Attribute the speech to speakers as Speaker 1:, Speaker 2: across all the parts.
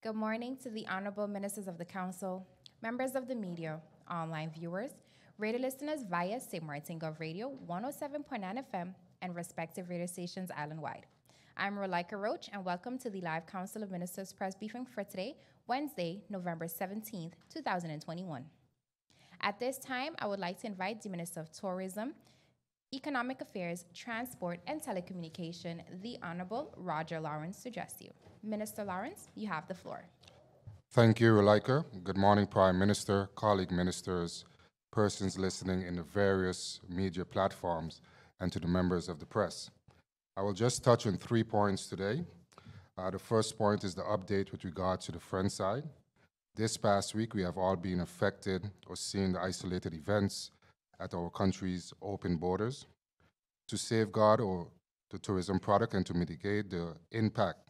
Speaker 1: Good morning to the Honorable Ministers of the Council, members of the media, online viewers, radio listeners via St. Martin Gov Radio 107.9 FM and respective radio stations island-wide. I'm Rolika Roach, and welcome to the live Council of Ministers press briefing for today, Wednesday, November 17th, 2021. At this time, I would like to invite the Minister of Tourism, Economic Affairs, Transport, and Telecommunication, the Honorable Roger Lawrence, to address you. Minister Lawrence, you have the floor.
Speaker 2: Thank you, Rolika. Good morning, Prime Minister, colleague ministers, persons listening in the various media platforms, and to the members of the press. I will just touch on 3 points today. The first point is the update with regard to the French side. This past week, we have all been affected or seen the isolated events at our country's open borders. To safeguard the tourism product and to mitigate the impact,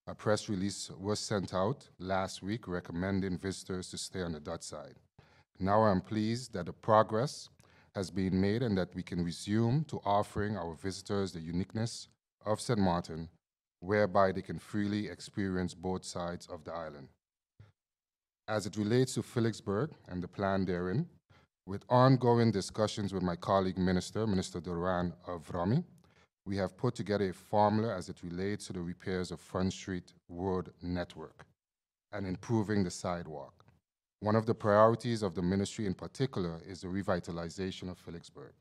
Speaker 2: a press release was sent out last week recommending visitors to stay on the Dutch side. Now I'm pleased that the progress has been made and that we can resume to offering our visitors the uniqueness of St. Martin, whereby they can freely experience both sides of the island. As it relates to Philipsburg and the plan therein, with ongoing discussions with my colleague Minister Duran of Rami, we have put together a formula as it relates to the repairs of Front Street Road network and improving the sidewalk. One of the priorities of the ministry in particular is the revitalization of Philipsburg.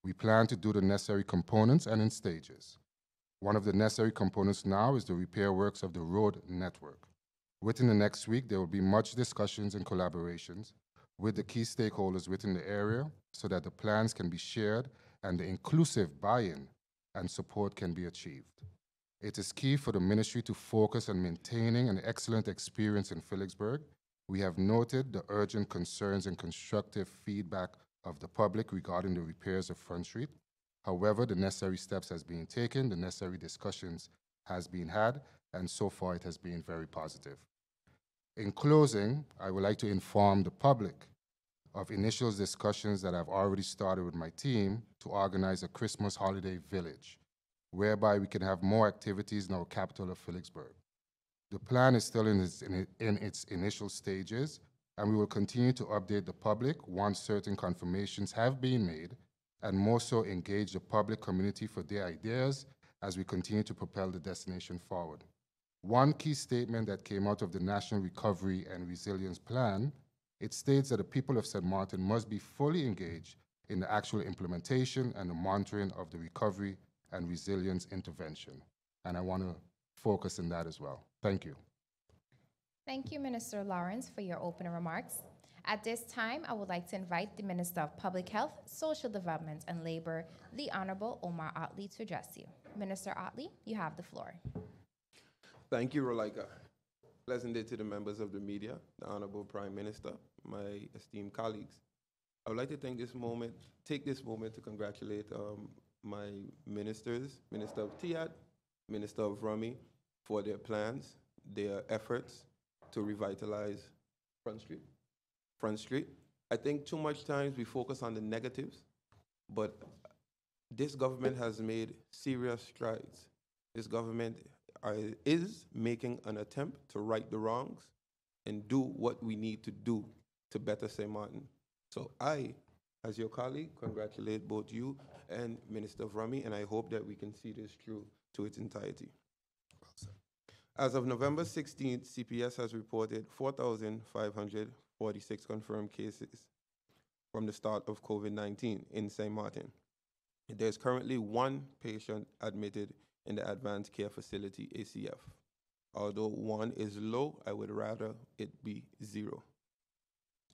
Speaker 2: We plan to do the necessary components and in stages. One of the necessary components now is the repair works of the road network. Within the next week, there will be much discussions and collaborations with the key stakeholders within the area so that the plans can be shared and the inclusive buy-in and support can be achieved. It is key for the ministry to focus on maintaining an excellent experience in Philipsburg. We have noted the urgent concerns and constructive feedback of the public regarding the repairs of Front Street. However, the necessary steps has been taken, the necessary discussions has been had, and so far it has been very positive. In closing, I would like to inform the public of initial discussions that I've already started with my team to organize a Christmas holiday village, whereby we can have more activities in our capital of Philipsburg. The plan is still in its initial stages, and we will continue to update the public once certain confirmations have been made, and more so engage the public community for their ideas as we continue to propel the destination forward. One key statement that came out of the National Recovery and Resilience Plan, it states that the people of St. Martin must be fully engaged in the actual implementation and the monitoring of the recovery and resilience intervention. And I want to focus on that as well. Thank you.
Speaker 1: Thank you, Minister Lawrence, for your opening remarks. At this time, I would like to invite the Minister of Public Health, Social Development, and Labor, the Honorable Omar Otley, to address you. Minister Otley, you have the floor.
Speaker 3: Thank you, Rolika. Pleasant day to the members of the media, the Honorable Prime Minister, my esteemed colleagues. I would like to take this moment to congratulate my ministers, Minister of Tiat, Minister of Rami, for their plans, their efforts to revitalize Front Street. I think too much times we focus on the negatives, but this government has made serious strides. This government is making an attempt to right the wrongs and do what we need to do to better St. Martin. So I, as your colleague, congratulate both you and Minister of Rami, and I hope that we can see this through to its entirety. As of November 16th, CPS has reported 4,546 confirmed cases from the start of COVID-19 in St. Martin. There's currently 1 patient admitted in the Advanced Care Facility, ACF. Although 1 is low, I would rather it be 0.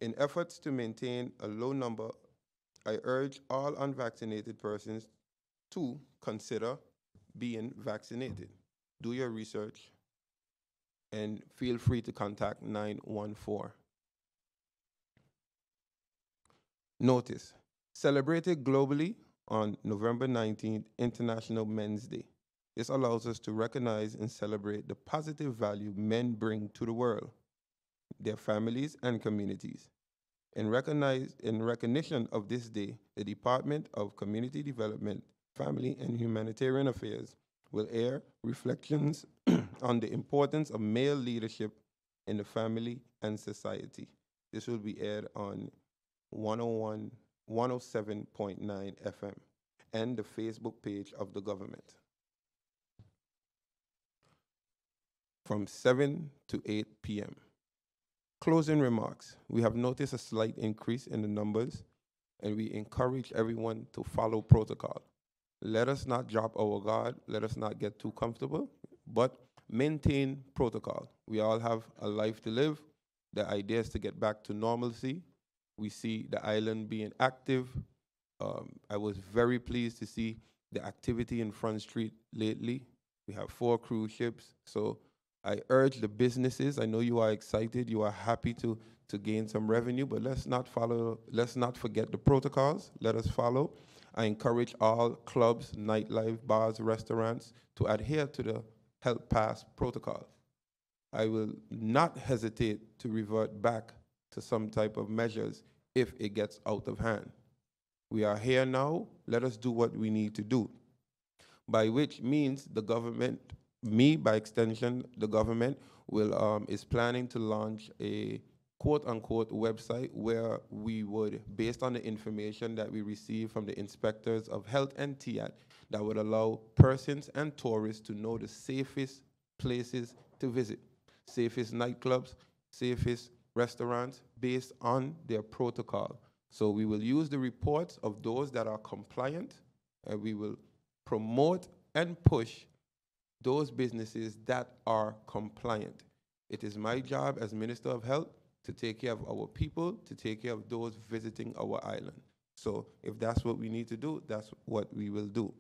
Speaker 3: In efforts to maintain a low number, I urge all unvaccinated persons to consider being vaccinated. Do your research and feel free to contact 914. Notice, celebrated globally on November 19th, International Men's Day. This allows us to recognize and celebrate the positive value men bring to the world, their families and communities. In recognition of this day, the Department of Community Development, Family and Humanitarian Affairs will air reflections on the importance of male leadership in the family and society. This will be aired on 107.9 FM and the Facebook page of the government from 7 to 8 p.m. Closing remarks. We have noticed a slight increase in the numbers, and we encourage everyone to follow protocol. Let us not drop our guard. Let us not get too comfortable, but maintain protocol. We all have a life to live. The idea is to get back to normalcy. We see the island being active. I was very pleased to see the activity in Front Street lately. We have 4 cruise ships. So I urge the businesses, I know you are excited, you are happy to gain some revenue, but let's not forget the protocols. Let us follow. I encourage all clubs, nightlife, bars, restaurants to adhere to the Health Pass protocol. I will not hesitate to revert back to some type of measures if it gets out of hand. We are here now. Let us do what we need to do. By which means the government, by extension, the government is planning to launch a quote-unquote website where we would, based on the information that we receive from the inspectors of health and TIAT, that would allow persons and tourists to know the safest places to visit, safest nightclubs, safest restaurants, based on their protocol. So we will use the reports of those that are compliant, and we will promote and push those businesses that are compliant. It is my job as Minister of Health to take care of our people, to take care of those visiting our island. So if that's what we need to do, that's what we will do.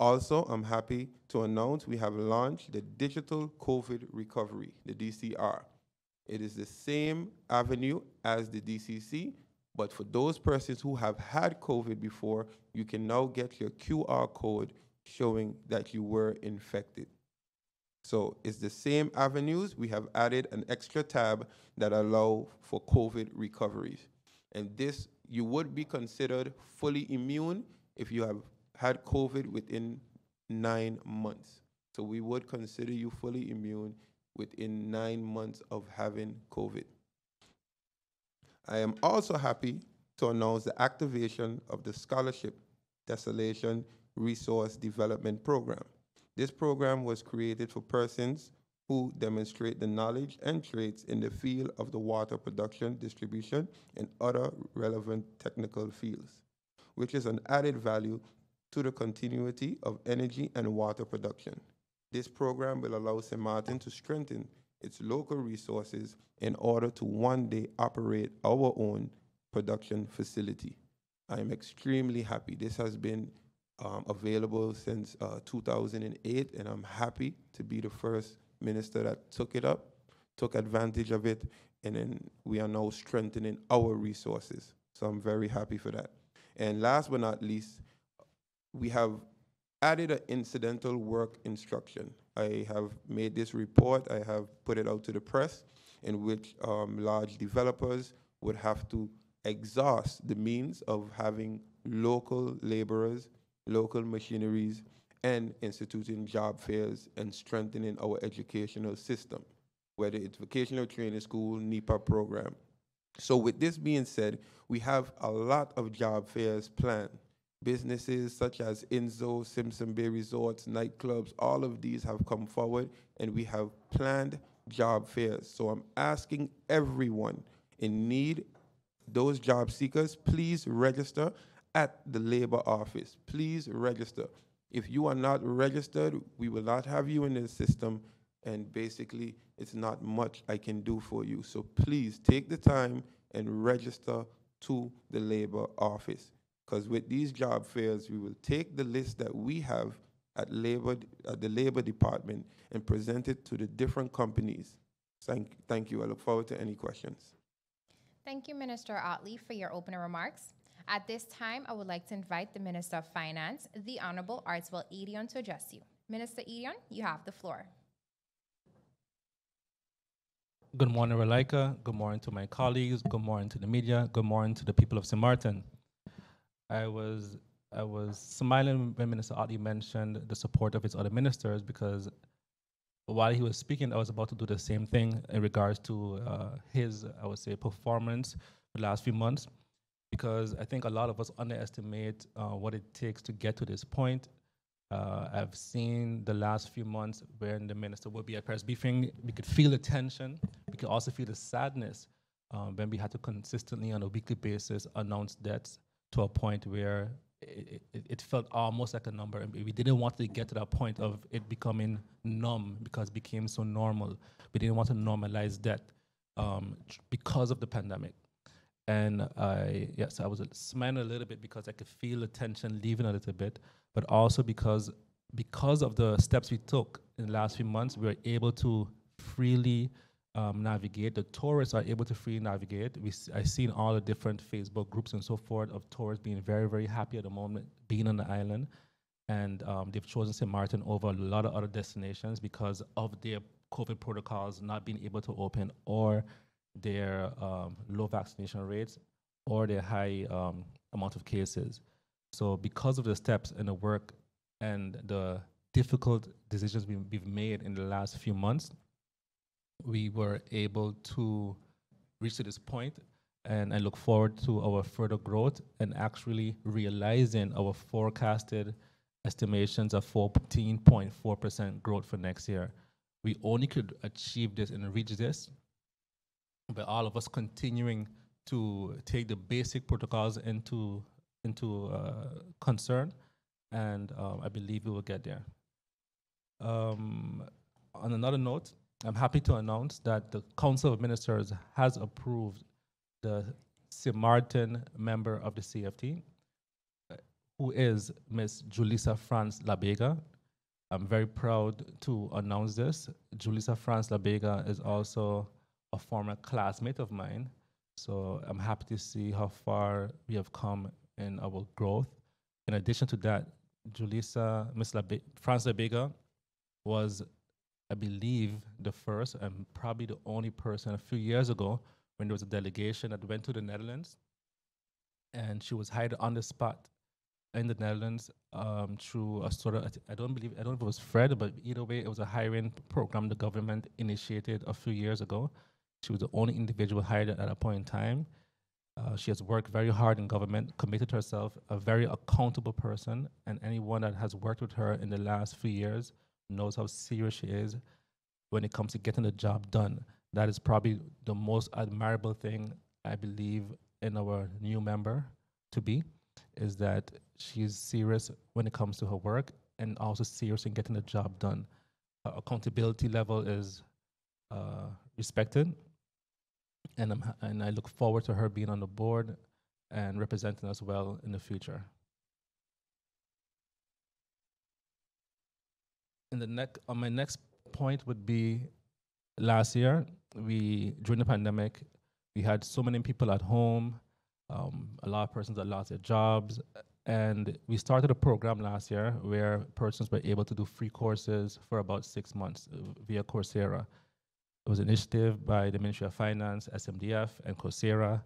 Speaker 3: Also, I'm happy to announce we have launched the Digital COVID Recovery, the DCR. It is the same avenue as the DCC, but for those persons who have had COVID before, you can now get your QR code showing that you were infected. So it's the same avenues. We have added an extra tab that allow for COVID recoveries. And this, you would be considered fully immune if you have had COVID within 9 months. So we would consider you fully immune within 9 months of having COVID. I am also happy to announce the activation of the scholarship Desolation Resource Development Program. This program was created for persons who demonstrate the knowledge and traits in the field of the water production, distribution, and other relevant technical fields, which is an added value to the continuity of energy and water production. This program will allow St. Martin to strengthen its local resources in order to one day operate our own production facility. I am extremely happy. This has been available since 2008, and I'm happy to be the first minister that took it up, took advantage of it, and then we are now strengthening our resources. So I'm very happy for that. And last but not least, we have added an incidental work instruction. I have made this report, I have put it out to the press, in which large developers would have to exhaust the means of having local laborers, local machineries, and instituting job fairs and strengthening our educational system, whether it's vocational training school, NEPA program. So with this being said, we have a lot of job fairs planned. Businesses such as Inzo, Simpson Bay Resorts, nightclubs, all of these have come forward, and we have planned job fairs. So I'm asking everyone in need, those job seekers, please register at the labor office. Please register. If you are not registered, we will not have you in the system, and basically it's not much I can do for you. So please take the time and register to the labor office, because with these job fairs, we will take the list that we have at the labor department and present it to the different companies. Thank you. I look forward to any questions.
Speaker 1: Thank you, Minister Otley, for your opening remarks. At this time, I would like to invite the Minister of Finance, the Honorable Artswell Edion, to address you. Minister Edion, you have the floor.
Speaker 4: Good morning, Relika. Good morning to my colleagues. Good morning to the media. Good morning to the people of St. Martin. I was smiling when Minister Otley mentioned the support of his other ministers, because while he was speaking, I was about to do the same thing in regards to his, I would say, performance for the last few months, because I think a lot of us underestimate what it takes to get to this point. I've seen the last few months when the minister would be at press briefing, we could feel the tension, we could also feel the sadness when we had to consistently on a weekly basis announce deaths to a point where it felt almost like a number. And we didn't want to get to that point of it becoming numb because it became so normal. We didn't want to normalize death because of the pandemic. And I was smiling a little bit because I could feel the tension leaving a little bit, but also because of the steps we took in the last few months, we were able to freely navigate. The tourists are able to freely navigate. I've seen all the different Facebook groups and so forth of tourists being very, very happy at the moment being on the island. And they've chosen St. Martin over a lot of other destinations because of their COVID protocols not being able to open, or their low vaccination rates, or their high amount of cases. So because of the steps and the work and the difficult decisions we've made in the last few months, we were able to reach to this point, and I look forward to our further growth and actually realizing our forecasted estimations of 14.4% growth for next year. We only could achieve this and reach this by all of us continuing to take the basic protocols into concern, and I believe we will get there. On another note, I'm happy to announce that the Council of Ministers has approved the St. Martin member of the CFT, who is Ms. Julissa France Labega. I'm very proud to announce this. Julissa France Labega is also a former classmate of mine, so I'm happy to see how far we have come in our growth. In addition to that, Julissa, Ms. France Labega was, I believe, the first and probably the only person a few years ago when there was a delegation that went to the Netherlands, and she was hired on the spot in the Netherlands through a sort of, I don't know if it was Fred, but either way, it was a hiring program the government initiated a few years ago. She was the only individual hired at that point in time. She has worked very hard in government, committed herself, a very accountable person, and anyone that has worked with her in the last few years knows how serious she is when it comes to getting the job done. That is probably the most admirable thing, I believe, in our new member to be, is that she's serious when it comes to her work and also serious in getting the job done. Her accountability level is respected, and I look forward to her being on the board and representing us well in the future. My next point would be, last year, during the pandemic, we had so many people at home, a lot of persons that lost their jobs, and we started a program last year where persons were able to do free courses for about 6 months via Coursera. It was an initiative by the Ministry of Finance, SMDF, and Coursera.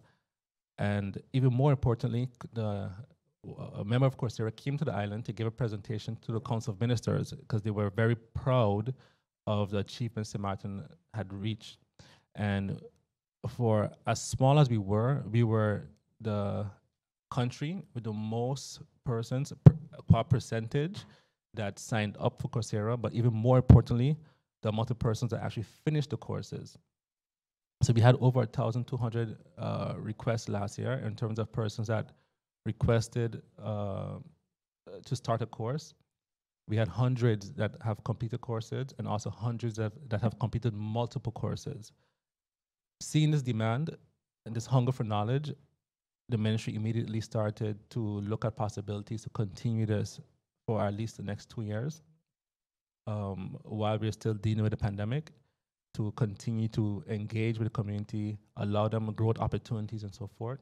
Speaker 4: And even more importantly, a member of Coursera came to the island to give a presentation to the Council of Ministers because they were very proud of the achievements St. Martin had reached. And for as small as we were the country with the most persons, percentage that signed up for Coursera, but even more importantly, the amount of persons that actually finished the courses. So we had over 1,200 requests last year in terms of persons that requested to start a course. We had hundreds that have completed courses and also hundreds that have completed multiple courses. Seeing this demand and this hunger for knowledge, the ministry immediately started to look at possibilities to continue this for at least the next 2 years, while we're still dealing with the pandemic, to continue to engage with the community, allow them growth opportunities and so forth.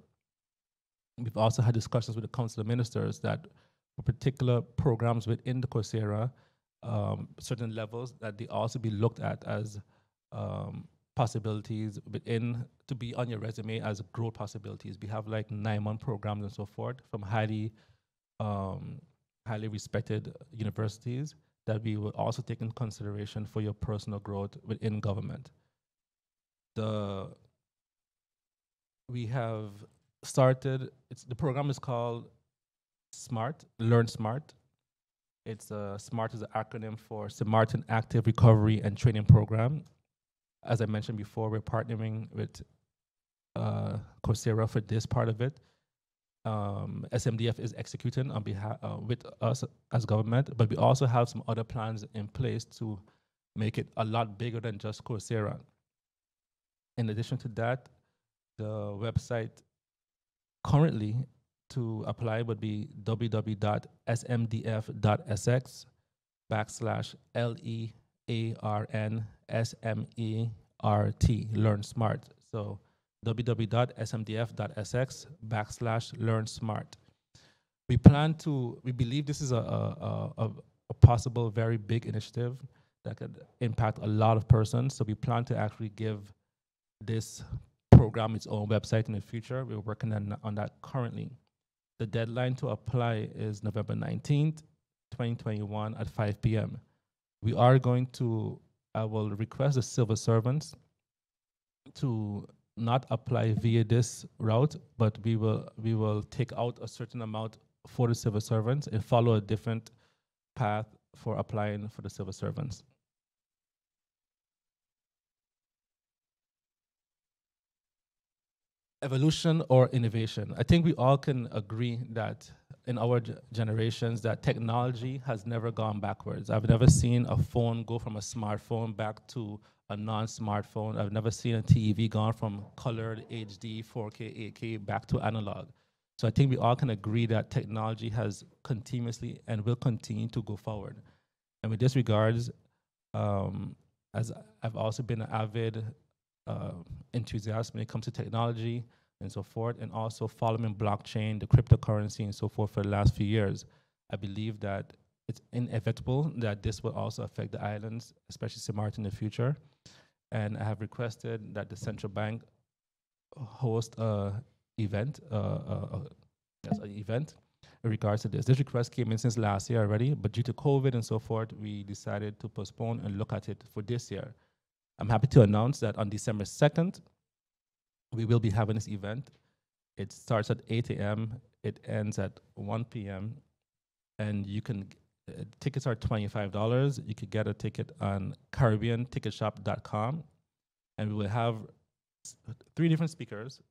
Speaker 4: We've also had discussions with the Council of Ministers that for particular programs within the Coursera, certain levels, that they also be looked at as possibilities within, to be on your resume as growth possibilities. We have like 9-month programs and so forth from highly respected universities that we will also take into consideration for your personal growth within government. We have started, the program is called SMART, Learn Smart. SMART is an acronym for Martin Active Recovery and Training Program. As I mentioned before, we're partnering with Coursera for this part of it. SMDF is executing on behalf with us as government, but we also have some other plans in place to make it a lot bigger than just Coursera. In addition to that, the website currently to apply would be www.smdf.sx/LEARNSMERT, Learn Smart. So www.smdf.sx/Learn Smart. We believe this is a possible very big initiative that could impact a lot of persons. So we plan to actually give this program its own website in the future. We're working on that currently. The deadline to apply is November 19th, 2021 at 5 p.m. I will request the civil servants to not apply via this route, but we will take out a certain amount for the civil servants and follow a different path for applying for the civil servants. Evolution or innovation. I think we all can agree that in our generations that technology has never gone backwards. I've never seen a phone go from a smartphone back to a non-smartphone. I've never seen a TV gone from colored HD, 4K, 8K back to analog. So I think we all can agree that technology has continuously and will continue to go forward. And with this regards, as I've also been an avid enthusiast when it comes to technology and so forth, and also following blockchain, the cryptocurrency and so forth for the last few years, I believe that it's inevitable that this will also affect the islands, especially St. Martin in the future. And I have requested that the central bank host an event in regards to this. This request came in since last year already, but due to COVID and so forth, we decided to postpone and look at it for this year. I'm happy to announce that on December 2nd, we will be having this event. It starts at 8 a.m., it ends at 1 p.m., and you can, tickets are $25. You could get a ticket on CaribbeanTicketShop.com, and we will have 3 different speakers.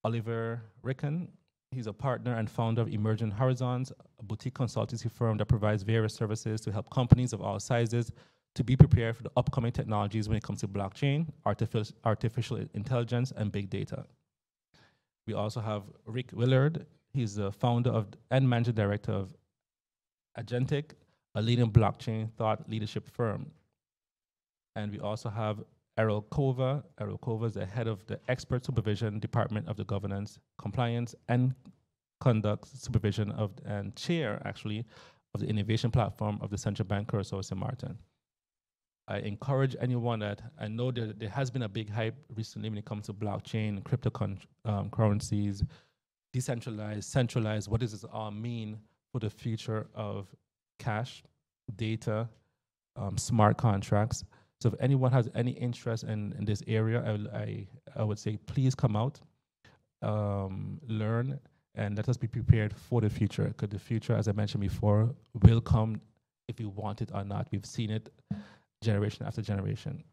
Speaker 4: Oliver Ricken, he's a partner and founder of Emerging Horizons, a boutique consultancy firm that provides various services to help companies of all sizes to be prepared for the upcoming technologies when it comes to blockchain, artificial intelligence, and big data. We also have Rick Willard. He's the founder and managing director of Agentic, a leading blockchain thought leadership firm. And we also have Errol Kova. Errol Kova is the head of the Expert Supervision Department of the Governance, Compliance, and Conduct Supervision and chair, actually, of the innovation platform of the Central Bank Curacao St. Martin. I encourage anyone that I know that there has been a big hype recently when it comes to blockchain, cryptocurrencies, decentralized, centralized. What does this all mean for the future of cash, data, smart contracts? So if anyone has any interest in this area, I would say please come out, learn, and let us be prepared for the future. Because the future, as I mentioned before, will come if we want it or not. We've seen it generation after generation.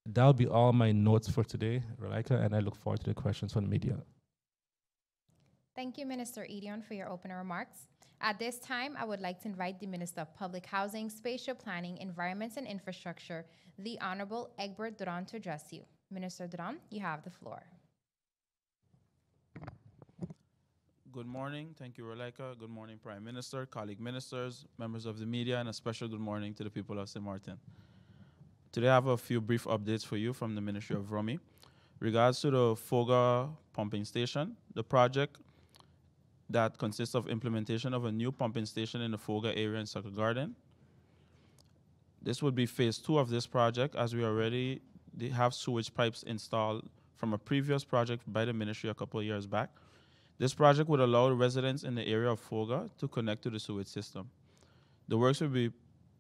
Speaker 4: That'll be all my notes for today, Rolika, and I look forward to the questions from the media.
Speaker 1: Thank you, Minister Edion, for your opening remarks. At this time, I would like to invite the Minister of Public Housing, Spatial Planning, Environments and Infrastructure, the Honorable Egbert Duran, to address you. Minister Duran, you have the floor.
Speaker 5: Good morning. Thank you, Rolika. Good morning, Prime Minister, colleague ministers, members of the media, and a special good morning to the people of St. Martin. Today I have a few brief updates for you from the Ministry of ROMI. Regards to the Foga pumping station, the project that consists of implementation of a new pumping station in the Foga area in Sucker Garden. This would be phase 2 of this project, as we already have sewage pipes installed from a previous project by the ministry a couple of years back. This project would allow residents in the area of Foga to connect to the sewage system. The works will be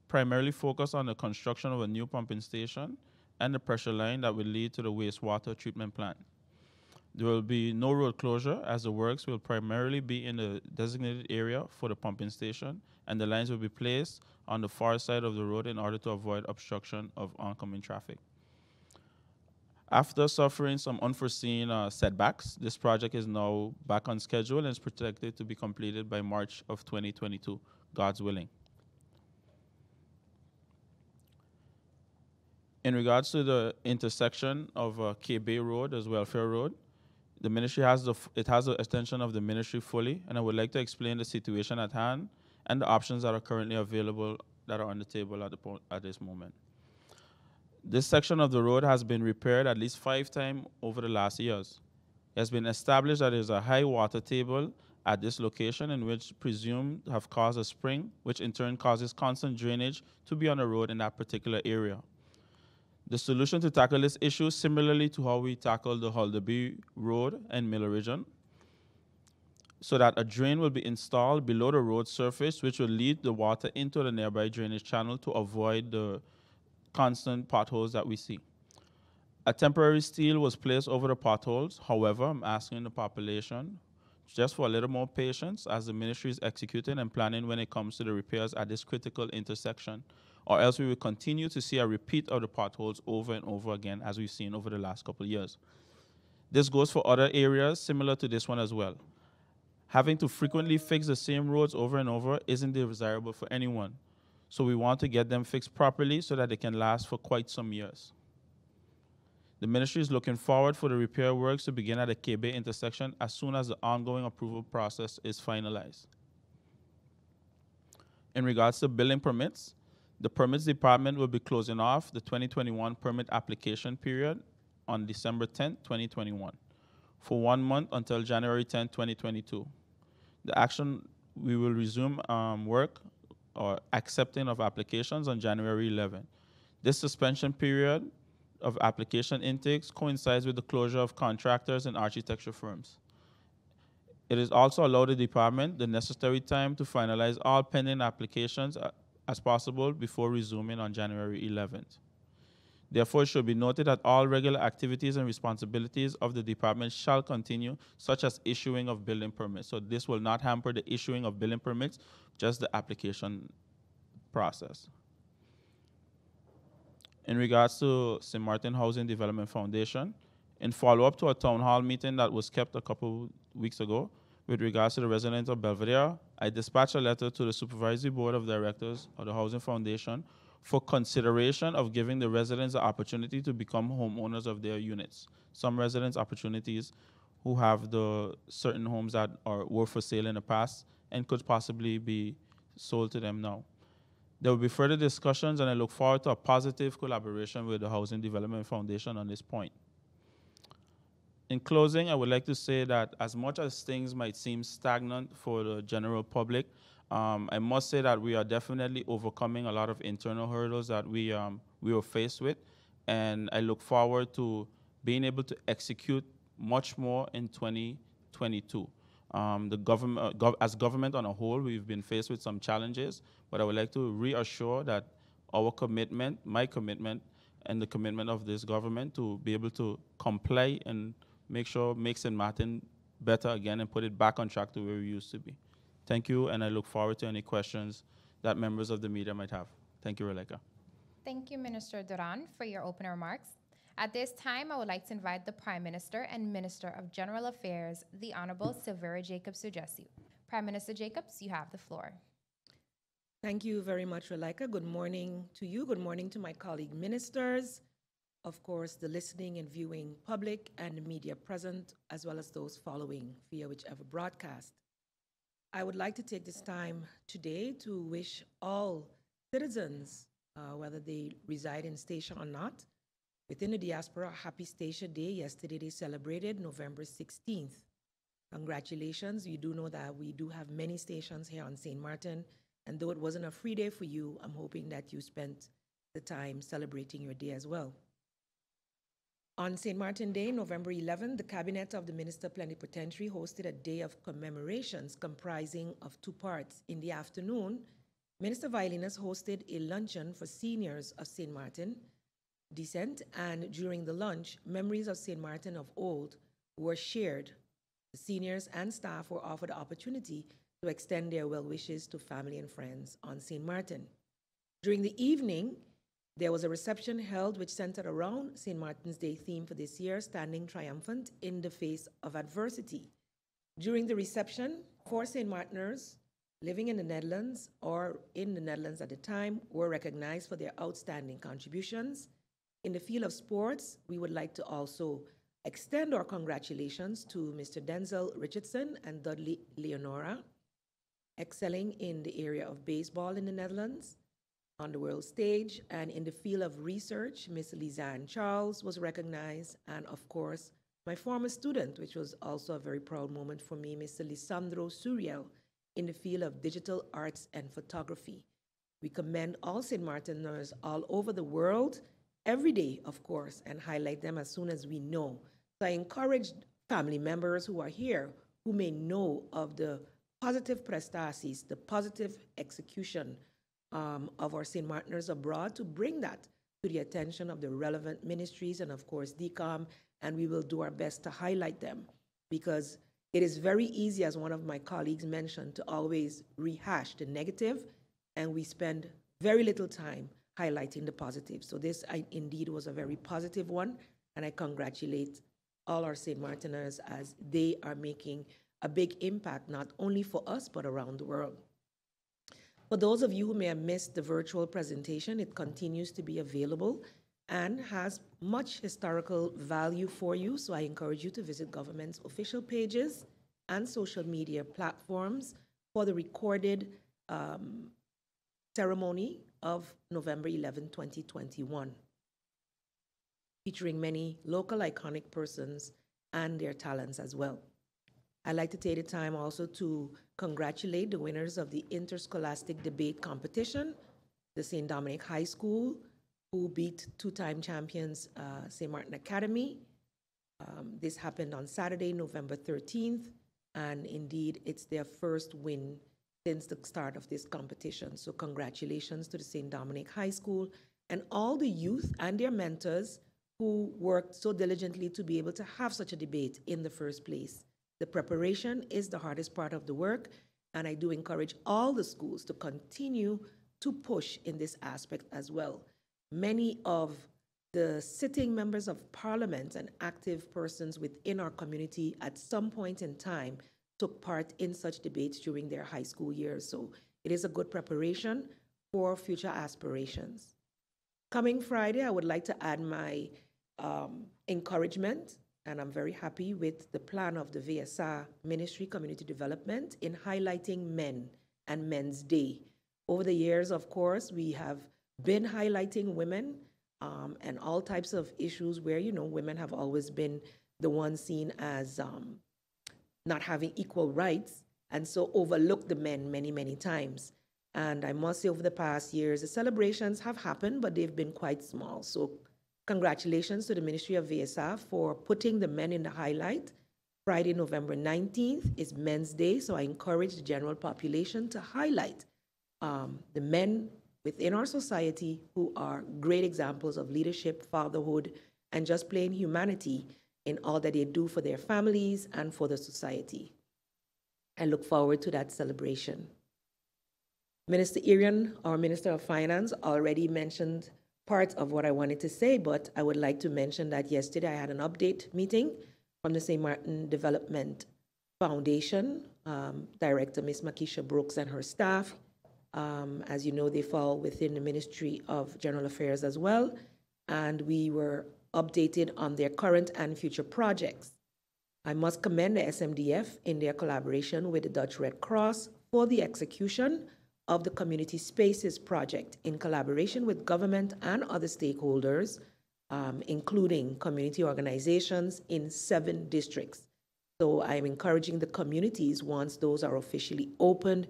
Speaker 5: primarily focused on the construction of a new pumping station and the pressure line that will lead to the wastewater treatment plant. There will be no road closure, as the works will primarily be in the designated area for the pumping station, and the lines will be placed on the far side of the road in order to avoid obstruction of oncoming traffic. After suffering some unforeseen setbacks, this project is now back on schedule and is projected to be completed by March of 2022, God's willing. In regards to the intersection of K Bay Road as Welfare Road, the ministry has the extension of the ministry fully, and I would like to explain the situation at hand and the options that are currently available that are on the table at this moment. This section of the road has been repaired at least 5 times over the last years. It has been established that there is a high water table at this location, in which presumed have caused a spring, which in turn causes constant drainage to be on the road in that particular area. The solution to tackle this issue, similarly to how we tackled the Halderby Road and Miller Region, so that a drain will be installed below the road surface, which will lead the water into the nearby drainage channel to avoid the constant potholes that we see. A temporary steel was placed over the potholes. However, I'm asking the population just for a little more patience as the ministry is executing and planning when it comes to the repairs at this critical intersection, or else we will continue to see a repeat of the potholes over and over again, as we've seen over the last couple of years. This goes for other areas similar to this one as well. Having to frequently fix the same roads over and over isn't desirable for anyone. So we want to get them fixed properly so that they can last for quite some years. The ministry is looking forward for the repair works to begin at the K Bay intersection as soon as the ongoing approval process is finalized. In regards to building permits, the permits department will be closing off the 2021 permit application period on December 10, 2021, for 1 month until January 10, 2022. We will resume work or accepting of applications on January 11. This suspension period of application intakes coincides with the closure of contractors and architecture firms. It is also allowed the department the necessary time to finalize all pending applications as possible before resuming on January 11th. Therefore, it should be noted that all regular activities and responsibilities of the department shall continue, such as issuing of building permits. So this will not hamper the issuing of building permits, just the application process. In regards to St. Martin Housing Development Foundation, in follow-up to a town hall meeting that was kept a couple weeks ago with regards to the residents of Belvedere, I dispatched a letter to the Supervisory Board of Directors of the Housing Foundation for consideration of giving the residents the opportunity to become homeowners of their units. Some residents' opportunities who have the certain homes that were for sale in the past and could possibly be sold to them now. There will be further discussions, and I look forward to a positive collaboration with the Housing Development Foundation on this point. In closing, I would like to say that as much as things might seem stagnant for the general public, I must say that we are definitely overcoming a lot of internal hurdles that we were faced with, and I look forward to being able to execute much more in 2022. As government on a whole, we've been faced with some challenges, but I would like to reassure that our commitment, my commitment, and the commitment of this government to be able to comply and make sure make St. Martin better again and put it back on track to where we used to be. Thank you, and I look forward to any questions that members of the media might have. Thank you, Rebecca.
Speaker 1: Thank you, Minister Duran, for your opening remarks. At this time, I would like to invite the Prime Minister and Minister of General Affairs, the Honorable Silvera Jacobs, to address you. Prime Minister Jacobs, you have the floor.
Speaker 6: Thank you very much, Relika. Good morning to you. Good morning to my colleague ministers, of course, the listening and viewing public and the media present, as well as those following via whichever broadcast. I would like to take this time today to wish all citizens, whether they reside in Station or not, within the diaspora, happy Station Day. Yesterday they celebrated November 16th. Congratulations. You do know that we do have many stations here on St. Martin, and though it wasn't a free day for you, I'm hoping that you spent the time celebrating your day as well. On St. Martin Day, November 11th, the Cabinet of the Minister Plenipotentiary hosted a day of commemorations comprising of 2 parts. In the afternoon, Minister Violinus hosted a luncheon for seniors of St. Martin descent, and during the lunch, memories of St. Martin of old were shared. The seniors and staff were offered the opportunity to extend their well wishes to family and friends on St. Martin. During the evening, there was a reception held which centered around St. Martin's Day theme for this year, standing triumphant in the face of adversity. During the reception, 4 St. Martiners living in the Netherlands or in the Netherlands at the time were recognized for their outstanding contributions. In the field of sports, we would like to also extend our congratulations to Mr. Denzel Richardson and Dudley Leonora, excelling in the area of baseball in the Netherlands on the world stage, and in the field of research, Ms. Lizanne Charles was recognized, and of course, my former student, which was also a very proud moment for me, Mr. Lisandro Suriel, in the field of digital arts and photography. We commend all St. Martiners all over the world, every day, of course, and highlight them as soon as we know. So I encourage family members who are here who may know of the positive prestasis, the positive execution of our St. Martiners abroad, to bring that to the attention of the relevant ministries and, of course, DCOM, and we will do our best to highlight them, because it is very easy, as one of my colleagues mentioned, to always rehash the negative, and we spend very little time highlighting the positive. So this indeed was a very positive one, and I congratulate all our St. Martiners as they are making a big impact, not only for us, but around the world. For those of you who may have missed the virtual presentation, it continues to be available and has much historical value for you, so I encourage you to visit government's official pages and social media platforms for the recorded ceremony of November 11, 2021, featuring many local iconic persons and their talents as well. I'd like to take the time also to congratulate the winners of the Interscholastic Debate Competition, the St. Dominic High School, who beat 2-time champions St. Martin Academy. This happened on Saturday, November 13th, and indeed it's their first win since the start of this competition. So congratulations to the St. Dominic High School and all the youth and their mentors who worked so diligently to be able to have such a debate in the first place. The preparation is the hardest part of the work, and I do encourage all the schools to continue to push in this aspect as well. Many of the sitting members of parliament and active persons within our community at some point in time took part in such debates during their high school years. So it is a good preparation for future aspirations. Coming Friday, I would like to add my encouragement, and I'm very happy with the plan of the VSA Ministry Community Development in highlighting men and Men's Day. Over the years, of course, we have been highlighting women and all types of issues where, you know, women have always been the ones seen as not having equal rights, and so overlooked the men many, many times. And I must say, over the past years, the celebrations have happened, but they've been quite small. So congratulations to the Ministry of VSA for putting the men in the highlight. Friday, November 19th is Men's Day, so I encourage the general population to highlight the men within our society who are great examples of leadership, fatherhood, and just plain humanity in all that they do for their families and for the society. I look forward to that celebration. Minister Irian, our Minister of Finance, already mentioned part of what I wanted to say, but I would like to mention that yesterday I had an update meeting from the St. Martin Development Foundation, Director Ms. Makisha Brooks and her staff. As you know, they fall within the Ministry of General Affairs as well, and we were updated on their current and future projects. I must commend the SMDF in their collaboration with the Dutch Red Cross for the execution of the Community Spaces project in collaboration with government and other stakeholders, including community organizations in 7 districts. So I'm encouraging the communities, once those are officially opened,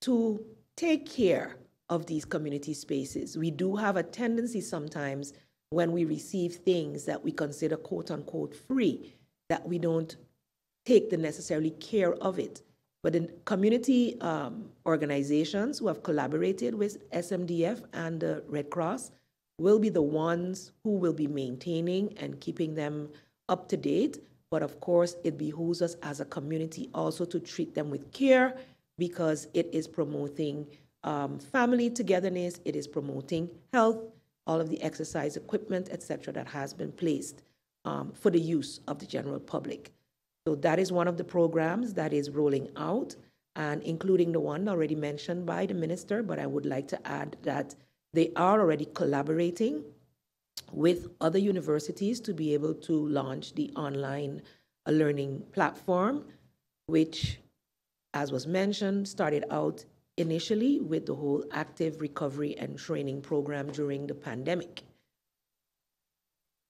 Speaker 6: to take care of these community spaces. We do have a tendency sometimes when we receive things that we consider quote unquote free, that we don't take the necessary care of it. But the community organizations who have collaborated with SMDF and the Red Cross will be the ones who will be maintaining and keeping them up to date. But of course, it behooves us as a community also to treat them with care, because it is promoting family togetherness, it is promoting health, all of the exercise equipment, etc., that has been placed for the use of the general public. So that is one of the programs that is rolling out, and including the one already mentioned by the minister, but I would like to add that they are already collaborating with other universities to be able to launch the online learning platform, which, as was mentioned, started out initially with the whole active recovery and training program during the pandemic.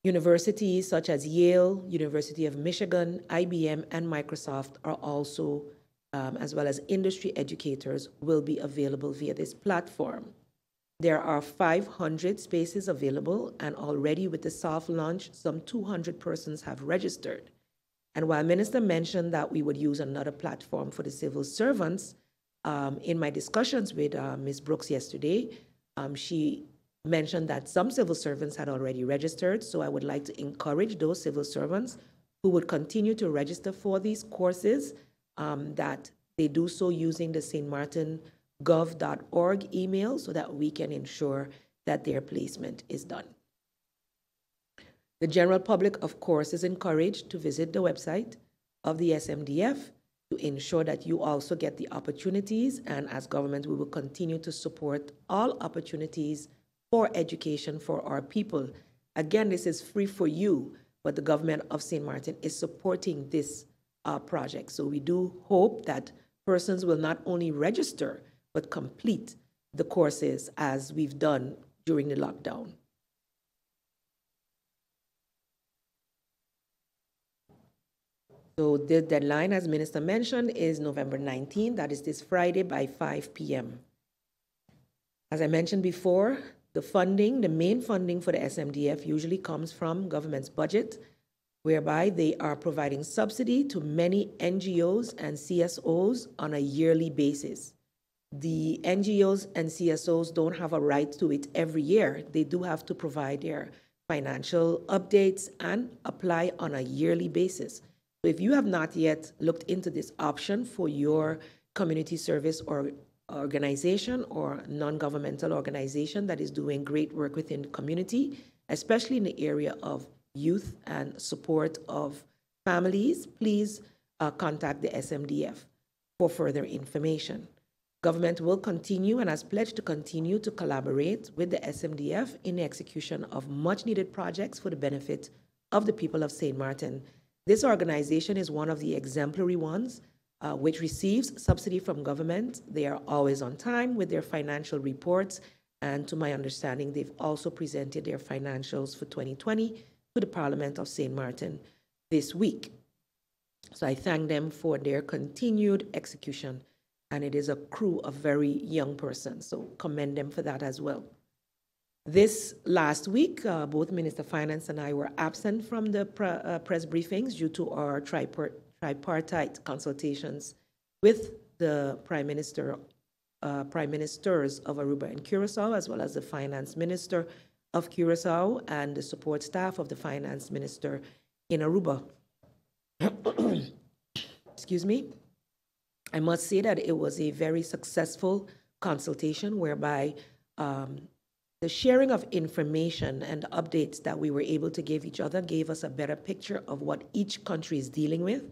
Speaker 6: Universities such as Yale, University of Michigan, IBM, and Microsoft are also, as well as industry educators, will be available via this platform. There are 500 spaces available, and already with the soft launch, some 200 persons have registered. And while Minister mentioned that we would use another platform for the civil servants, in my discussions with Ms. Brooks yesterday, she mentioned that some civil servants had already registered, so I would like to encourage those civil servants who would continue to register for these courses, that they do so using the stmartin.gov.org email so that we can ensure that their placement is done. The general public, of course, is encouraged to visit the website of the SMDF to ensure that you also get the opportunities, and as government, we will continue to support all opportunities for education for our people. Again, this is free for you, but the government of St. Martin is supporting this project. So we do hope that persons will not only register, but complete the courses as we've done during the lockdown. So the deadline, as Minister mentioned, is November 19th. That is this Friday by 5 p.m. As I mentioned before, the funding, the main funding for the SMDF usually comes from government's budget, whereby they are providing subsidy to many NGOs and CSOs on a yearly basis. The NGOs and CSOs don't have a right to it every year. They do have to provide their financial updates and apply on a yearly basis. So if you have not yet looked into this option for your community service or organization or non-governmental organization that is doing great work within the community, especially in the area of youth and support of families, please contact the SMDF for further information. Government will continue and has pledged to continue to collaborate with the SMDF in the execution of much needed projects for the benefit of the people of St. Martin. This organization is one of the exemplary ones which receives subsidy from government. They are always on time with their financial reports, and to my understanding, they've also presented their financials for 2020 to the Parliament of St. Martin this week. So I thank them for their continued execution, and it is a crew of very young persons, so commend them for that as well. This last week, both Minister of Finance and I were absent from the press briefings due to our tripartite consultations with the Prime Ministers of Aruba and Curacao, as well as the Finance Minister of Curacao and the support staff of the Finance Minister in Aruba. Excuse me. I must say that it was a very successful consultation whereby the sharing of information and updates that we were able to give each other gave us a better picture of what each country is dealing with,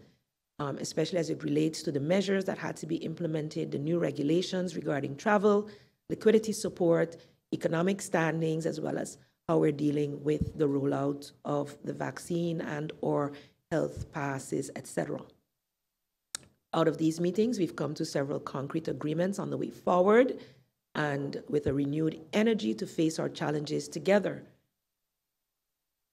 Speaker 6: especially as it relates to the measures that had to be implemented, the new regulations regarding travel, liquidity support, economic standings, as well as how we're dealing with the rollout of the vaccine and or health passes, etc. Out of these meetings, we've come to several concrete agreements on the way forward and with a renewed energy to face our challenges together.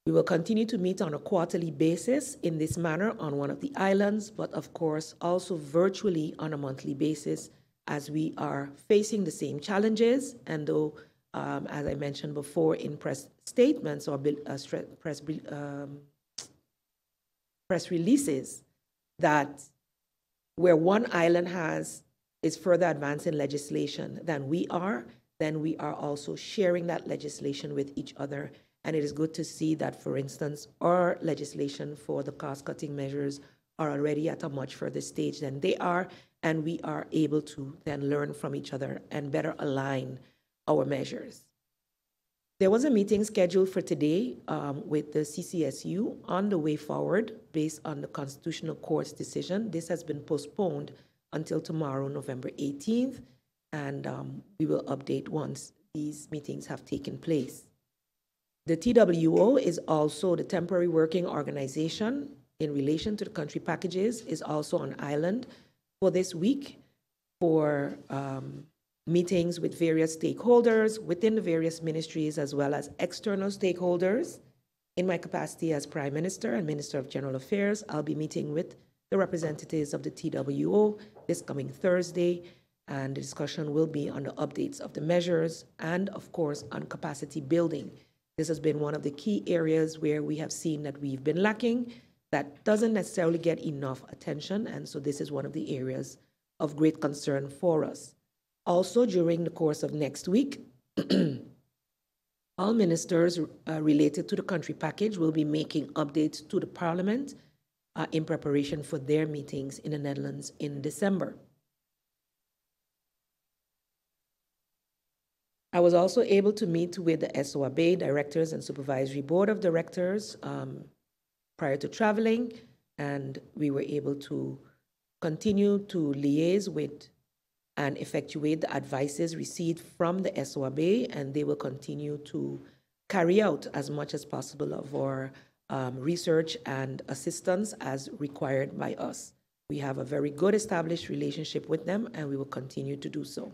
Speaker 6: We will continue to meet on a quarterly basis in this manner on one of the islands, but of course also virtually on a monthly basis as we are facing the same challenges. And though, as I mentioned before in press statements or press releases, that where one island is further advancing legislation than we are, then we are also sharing that legislation with each other. And it is good to see that, for instance, our legislation for the cost-cutting measures are already at a much further stage than they are, and we are able to then learn from each other and better align our measures. There was a meeting scheduled for today with the CCSU on the way forward based on the Constitutional Court's decision. This has been postponed until tomorrow, November 18th, and we will update once these meetings have taken place. The TWO is also the temporary working organization in relation to the country packages, is also on island for this week for meetings with various stakeholders within the various ministries as well as external stakeholders. In my capacity as Prime Minister and Minister of General Affairs, I'll be meeting with the representatives of the TWO this coming Thursday, and the discussion will be on the updates of the measures and, of course, on capacity building. This has been one of the key areas where we have seen that we've been lacking, that doesn't necessarily get enough attention, and so this is one of the areas of great concern for us. Also, during the course of next week, all ministers related to the country package will be making updates to the Parliament in preparation for their meetings in the Netherlands in December. I was also able to meet with the SOAB Directors and Supervisory Board of Directors prior to traveling, and we were able to continue to liaise with and effectuate the advices received from the SOAB, and they will continue to carry out as much as possible of our research and assistance as required by us. We have a very good established relationship with them, and we will continue to do so.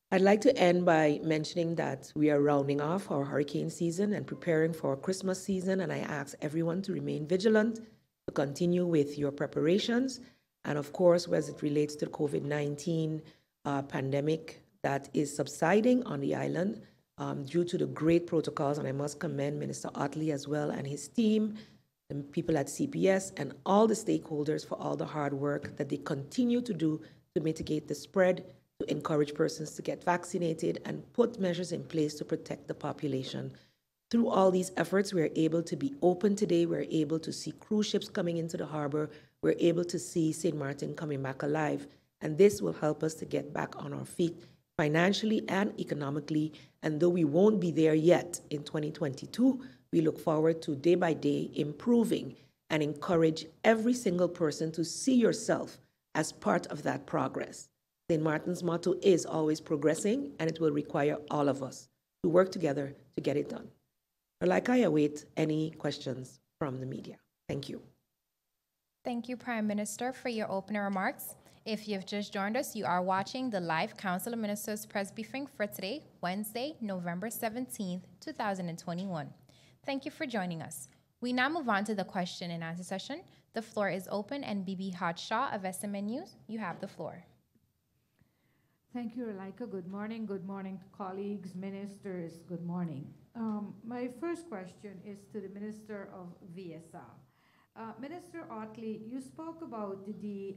Speaker 6: I'd like to end by mentioning that we are rounding off our hurricane season and preparing for our Christmas season, and I ask everyone to remain vigilant, to continue with your preparations, and of course, as it relates to the COVID-19 pandemic that is subsiding on the island due to the great protocols, and I must commend Minister Otley as well and his team, the people at CPS, and all the stakeholders for all the hard work that they continue to do to mitigate the spread, to encourage persons to get vaccinated and put measures in place to protect the population. Through all these efforts, we're able to be open today. We're able to see cruise ships coming into the harbor. We're able to see St. Martin coming back alive. And this will help us to get back on our feet financially and economically. And though we won't be there yet in 2022, we look forward to day by day improving and encourage every single person to see yourself as part of that progress. St. Martin's motto is always progressing, and it will require all of us to work together to get it done. Like I await any questions from the media. Thank you.
Speaker 1: Thank you, Prime Minister, for your opening remarks. If you've just joined us, you are watching the live Council of Ministers press briefing for today, Wednesday, November 17th, 2021. Thank you for joining us. We now move on to the question and answer session. The floor is open, and Bibi Hotshaw of SMN News, you have the floor.
Speaker 7: Thank you, Relaika. Good morning to colleagues, ministers. Good morning. My first question is to the Minister of VSR. Minister Otley, you spoke about the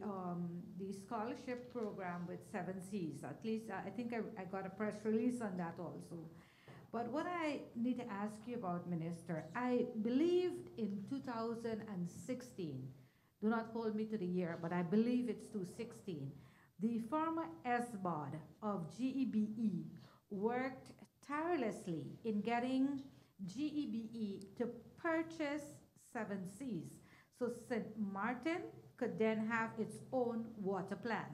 Speaker 7: scholarship program with 7Cs. At least I think I got a press release on that also. But what I need to ask you about, Minister, I believed in 2016, do not hold me to the year, but I believe it's 2016, the former SBOD of GEBE worked tirelessly in getting GEBE to purchase 7Cs so St. Martin could then have its own water plant.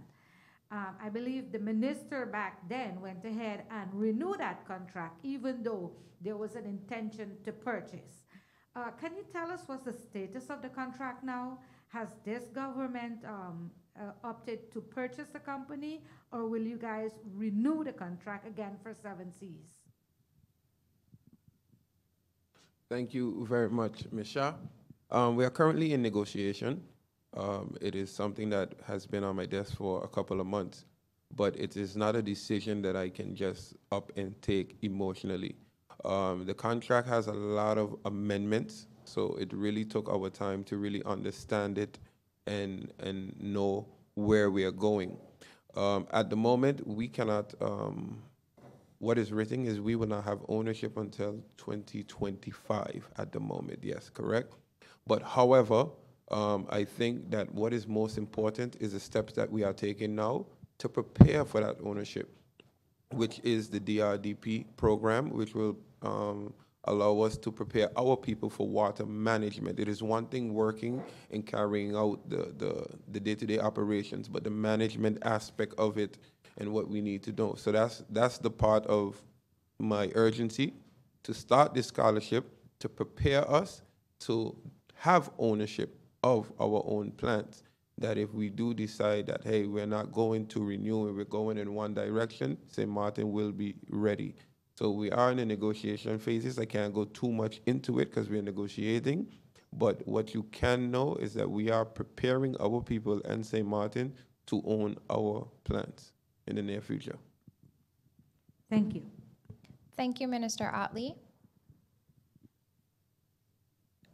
Speaker 7: I believe the minister back then went ahead and renewed that contract even though there was an intention to purchase. Can you tell us what's the status of the contract now? Has this government opted to purchase the company, or will you guys renew the contract again for 7Cs?
Speaker 3: Thank you very much, Ms. Shah. We are currently in negotiation. It is something that has been on my desk for a couple of months, but it is not a decision that I can just up and take emotionally. The contract has a lot of amendments, so it really took our time to really understand it and know where we are going. At the moment, we cannot. What is written is we will not have ownership until 2025 at the moment. Yes, correct. But however, I think that what is most important is the steps that we are taking now to prepare for that ownership, which is the DRDP program, which will allow us to prepare our people for water management. It is one thing working and carrying out the day-to-day operations, but the management aspect of it and what we need to know. So that's the part of my urgency, to start this scholarship, to prepare us to have ownership of our own plants. That if we do decide that, hey, we're not going to renew and we're going in one direction, St. Martin will be ready. So we are in the negotiation phases. I can't go too much into it because we're negotiating. But what you can know is that we are preparing our people and St. Martin to own our plants in the near future.
Speaker 7: Thank you.
Speaker 1: Thank you, Minister Otley.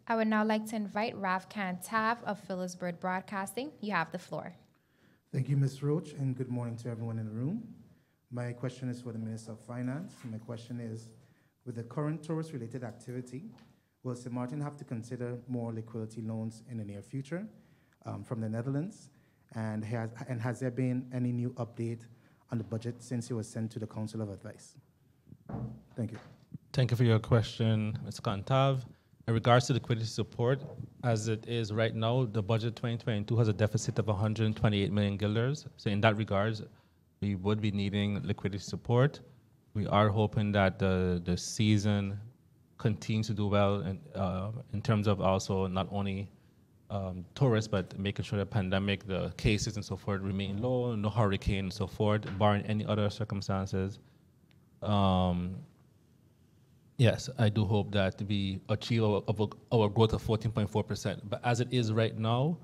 Speaker 1: I would now like to invite Rav Kantav of Phillipsburg Broadcasting. You have the floor.
Speaker 8: Thank you, Ms. Roach, and good morning to everyone in the room. My question is for the Minister of Finance. My question is, with the current tourist-related activity, will St. Martin have to consider more liquidity loans in the near future from the Netherlands? And has there been any new update on the budget since it was sent to the Council of Advice? Thank you.
Speaker 4: Thank you for your question, Mr. Kantav. In regards to liquidity support, as it is right now, the budget 2022 has a deficit of 128 million guilders. So in that regards, we would be needing liquidity support. We are hoping that the season continues to do well in terms of also not only tourists, but making sure the pandemic, the cases and so forth remain low, no hurricane and so forth, barring any other circumstances. Yes, I do hope that we achieve our growth of 14.4%. But as it is right now,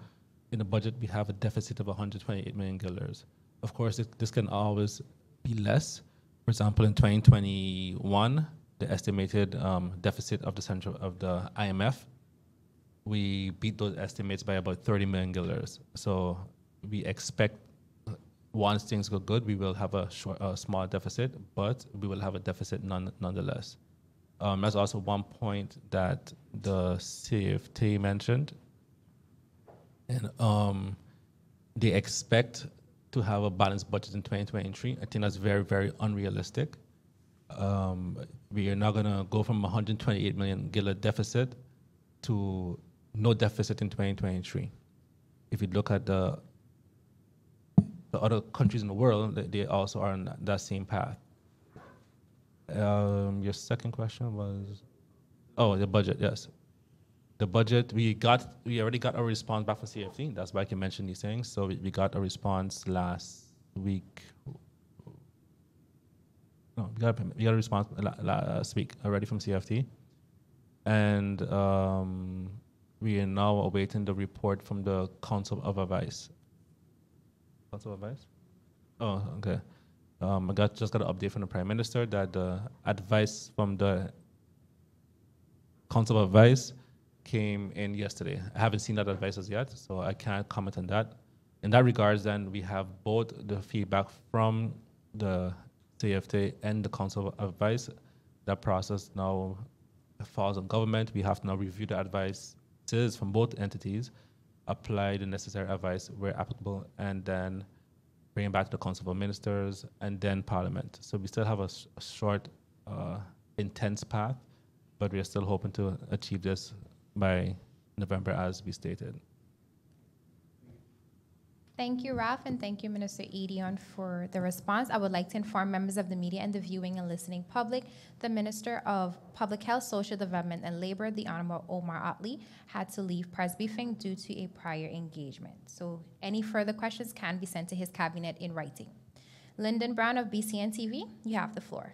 Speaker 4: in the budget, we have a deficit of 128 million guilders. Of course, this can always be less. For example, in 2021, the estimated deficit of the IMF, we beat those estimates by about 30 million guilders. So we expect once things go good, we will have a small deficit, but we will have a deficit nonetheless. That's also one point that the CFT mentioned. And they expect to have a balanced budget in 2023. I think that's very, very unrealistic. We are not going to go from 128 million guilder deficit to no deficit in 2023. If you look at the other countries in the world, they also are on that same path. Your second question was, the budget. Yes, the budget. We already got a response back from CFT. That's why I can mention these things. So we got a response last week. No, we got a response last week already from CFT, and we are now awaiting the report from the Council of Advice. Council of Advice? Oh, okay. I just got an update from the Prime Minister that the advice from the Council of Advice came in yesterday. I haven't seen that advice as yet, so I can't comment on that. In that regards, then we have both the feedback from the CFT and the Council of Advice. That process now falls on government. We have to now review the advices from both entities, apply the necessary advice where applicable, and then bring it back to the Council of Ministers and then Parliament. So we still have a short, intense path, but we are still hoping to achieve this by November as we stated.
Speaker 1: Thank you, Raf, and thank you, Minister Edion, for the response. I would like to inform members of the media and the viewing and listening public, the Minister of Public Health, Social Development, and Labor, the Honorable Omar Otley, had to leave press briefing due to a prior engagement. So any further questions can be sent to his cabinet in writing. Lyndon Brown of BCN TV, you have the floor.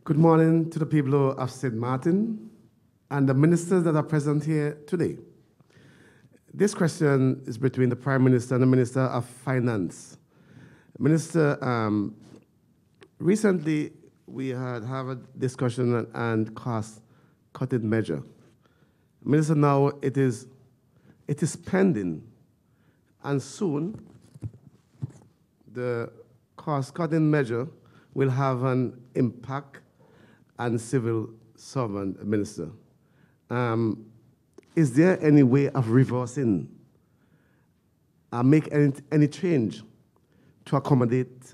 Speaker 9: Good morning to the people of St. Martin and the ministers that are present here today. This question is between the Prime Minister and the Minister of Finance. Minister, recently we have a discussion and cost-cutting measure. Minister, now it is pending, and soon the cost-cutting measure will have an impact on civil servant, Minister. Is there any way of reversing make any change to accommodate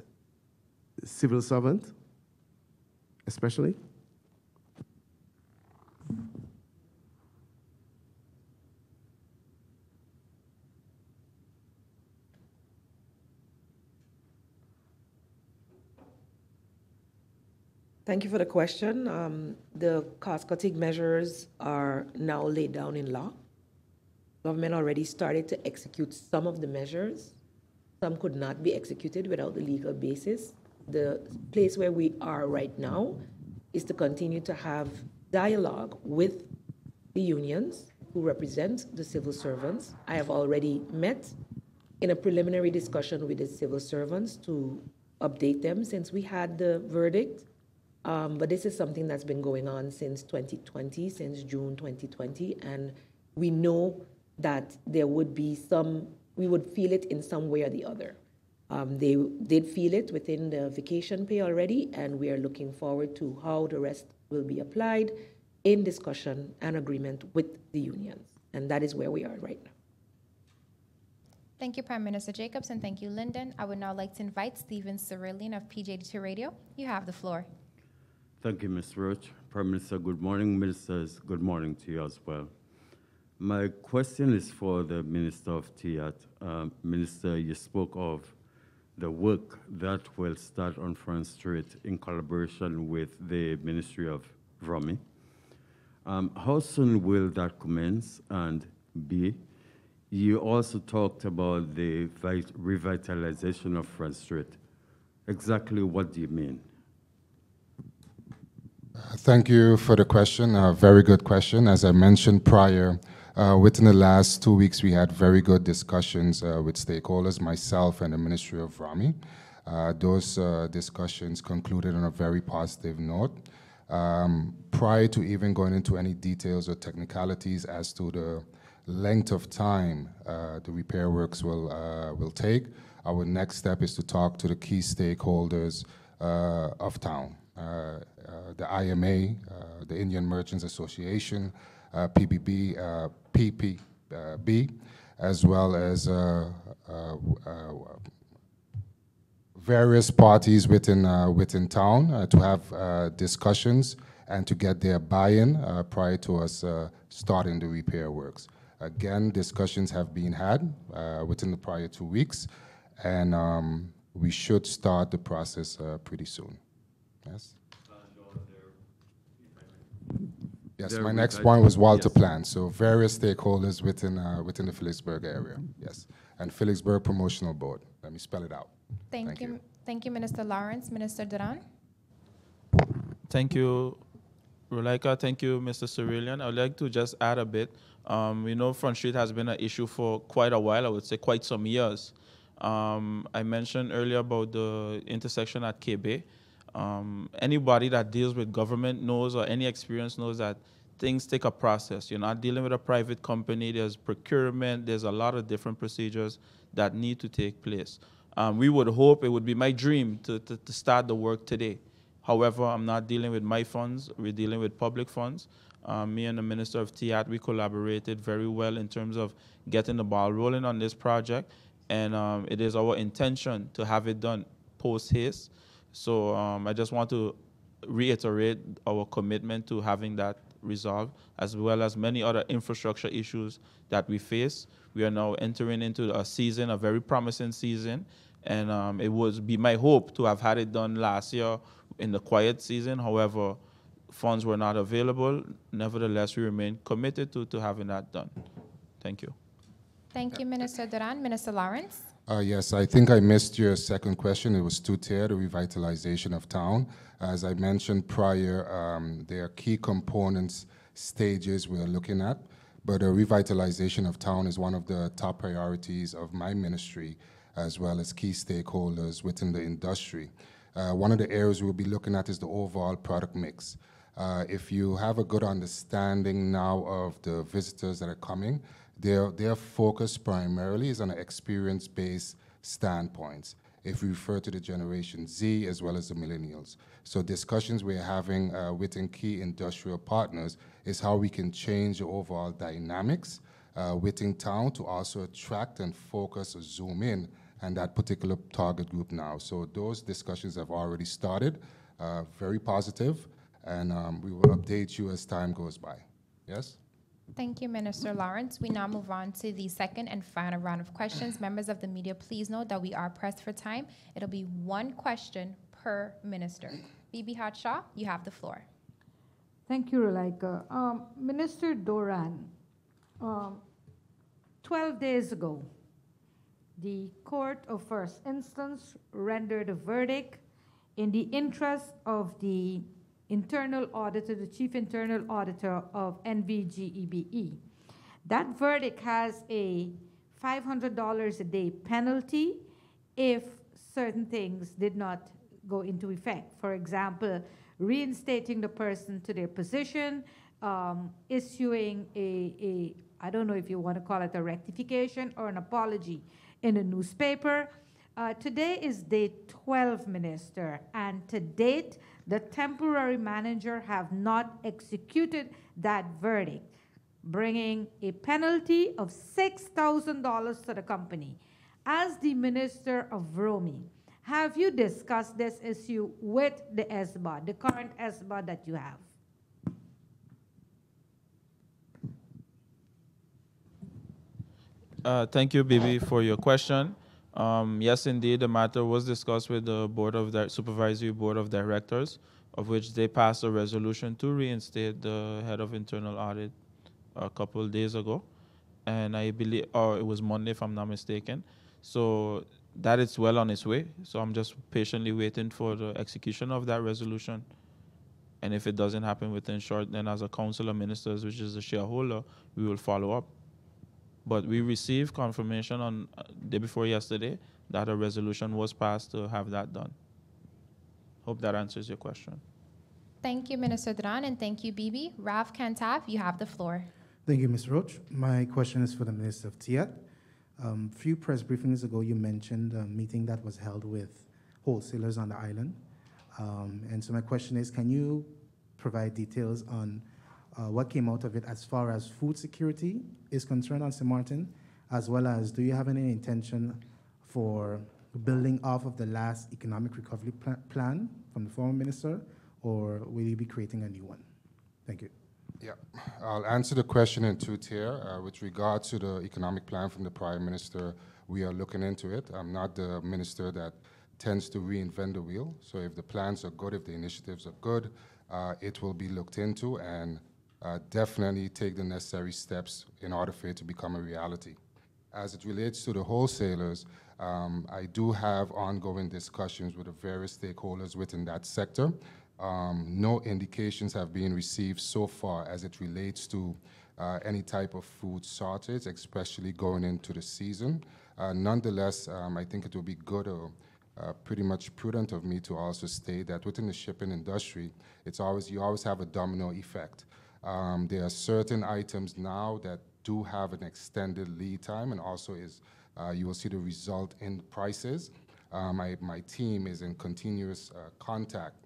Speaker 9: civil servant, especially?
Speaker 6: Thank you for the question. The cost-cutting measures are now laid down in law. Government already started to execute some of the measures. Some could not be executed without the legal basis. The place where we are right now is to continue to have dialogue with the unions who represent the civil servants. I have already met in a preliminary discussion with the civil servants to update them since we had the verdict. But this is something that's been going on since 2020, since June 2020, and we know that there would be we would feel it in some way or the other. They did feel it within the vacation pay already, and we are looking forward to how the rest will be applied in discussion and agreement with the unions. And that is where we are right now.
Speaker 1: Thank you, Prime Minister Jacobs, and thank you, Lyndon. I would now like to invite Stephen Cerulean of PJ2 Radio. You have the floor.
Speaker 10: Thank you, Ms. Roach. Prime Minister, good morning. Ministers, good morning to you as well. My question is for the Minister of TIAT. Minister, you spoke of the work that will start on Front Street in collaboration with the Ministry of VROMI. How soon will that commence? And B, you also talked about the revitalization of Front Street. Exactly what do you mean?
Speaker 2: Thank you for the question. A very good question. As I mentioned prior, within the last 2 weeks, we had very good discussions with stakeholders, myself and the Ministry of VROMI. Those discussions concluded on a very positive note. Prior to even going into any details or technicalities as to the length of time the repair works will take, our next step is to talk to the key stakeholders of town. The IMA, the Indian Merchants Association, PPB, PPB, as well as various parties within town to have discussions and to get their buy-in prior to us starting the repair works. Again, discussions have been had within the prior 2 weeks, and we should start the process pretty soon. Yes. Yes, my next one was Walter Plan, so various stakeholders within the Phillipsburg area, yes, and Phillipsburg Promotional Board. Let me spell it out.
Speaker 1: Thank you. Thank you, Minister Lawrence. Minister Duran.
Speaker 5: Thank you, Rulaika. Thank you, Mr. Cerulean. I would like to just add a bit. We know Front Street has been an issue for quite a while, I would say quite some years. I mentioned earlier about the intersection at KB. Anybody that deals with government knows, or any experience knows, that things take a process. You're not dealing with a private company. There's procurement. There's a lot of different procedures that need to take place. We would hope, it would be my dream to start the work today. However, I'm not dealing with my funds. We're dealing with public funds. Me and the Minister of TIAT, we collaborated very well in terms of getting the ball rolling on this project. And it is our intention to have it done post-haste. So I just want to reiterate our commitment to having that resolved, as well as many other infrastructure issues that we face. We are now entering into a season, a very promising season, and it would be my hope to have had it done last year in the quiet season. However, funds were not available. Nevertheless, we remain committed to having that done. Thank you.
Speaker 1: Thank you, Minister Duran. Minister Lawrence.
Speaker 2: Yes, I think I missed your second question. It was two-tier, the revitalization of town. As I mentioned prior, there are key components, stages we are looking at, but the revitalization of town is one of the top priorities of my ministry, as well as key stakeholders within the industry. one of the areas we'll be looking at is the overall product mix. If you have a good understanding now of the visitors that are coming, their focus primarily is on an experience-based standpoints. If we refer to the Generation Z as well as the millennials. So discussions we're having within key industrial partners is how we can change the overall dynamics within town to also attract and focus or zoom in on that particular target group now. So those discussions have already started, very positive, and we will update you as time goes by. Yes?
Speaker 1: Thank you, Minister Lawrence. We now move on to the second and final round of questions. Members of the media, please note that we are pressed for time. It'll be one question per minister. Bibi Hatshaw, you have the floor.
Speaker 7: Thank you, Rolika. Minister Doran, 12 days ago, the Court of First Instance rendered a verdict in the interest of the internal auditor, the chief internal auditor of NVGEBE. That verdict has a $500 a day penalty if certain things did not go into effect. For example, reinstating the person to their position, issuing I don't know if you want to call it a rectification or an apology in a newspaper. Today is day 12, Minister, and to date, the temporary manager have not executed that verdict, bringing a penalty of $6,000 to the company. As the Minister of Romi, have you discussed this issue with the ESBA, the current ESBA that you have?
Speaker 5: Thank you, Bibi, for your question. Yes, indeed, the matter was discussed with the Supervisory Board of Directors, of which they passed a resolution to reinstate the head of internal audit a couple of days ago. And I believe, or it was Monday, if I'm not mistaken. So that is well on its way. So I'm just patiently waiting for the execution of that resolution. And if it doesn't happen within short, then as a council of ministers, which is a shareholder, we will follow up. But we received confirmation on day before yesterday that a resolution was passed to have that done. Hope that answers your question.
Speaker 1: Thank you, Minister Duran, and thank you, Bibi. Rav Kantaf, you have the floor.
Speaker 8: Thank you, Ms. Roach. My question is for the Minister of TIAT. Few press briefings ago, you mentioned a meeting that was held with wholesalers on the island. And so my question is, can you provide details on what came out of it as far as food security is concerned on St. Martin, as well as do you have any intention for building off of the last economic recovery plan from the former minister, or will you be creating a new one? Thank you.
Speaker 2: Yeah, I'll answer the question in two tiers. With regard to the economic plan from the Prime Minister, we are looking into it. I'm not the minister that tends to reinvent the wheel. So if the plans are good, if the initiatives are good, it will be looked into and definitely take the necessary steps in order for it to become a reality. As it relates to the wholesalers, I do have ongoing discussions with the various stakeholders within that sector. No indications have been received so far as it relates to any type of food shortage, especially going into the season. Nonetheless, I think it will be good or pretty much prudent of me to also state that within the shipping industry, you always have a domino effect. There are certain items now that do have an extended lead time, and also you will see the result in prices. My team is in continuous contact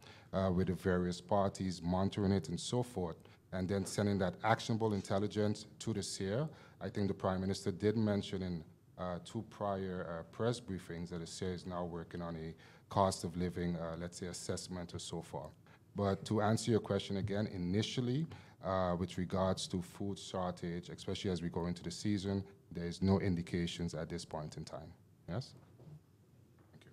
Speaker 2: with the various parties, monitoring it and so forth, and then sending that actionable intelligence to the SEER. I think the Prime Minister did mention in two prior press briefings that the SEER is now working on a cost of living, let's say, assessment or so forth. But to answer your question again, initially, with regards to food shortage, especially as we go into the season, there is no indications at this point in time. Yes? Thank you.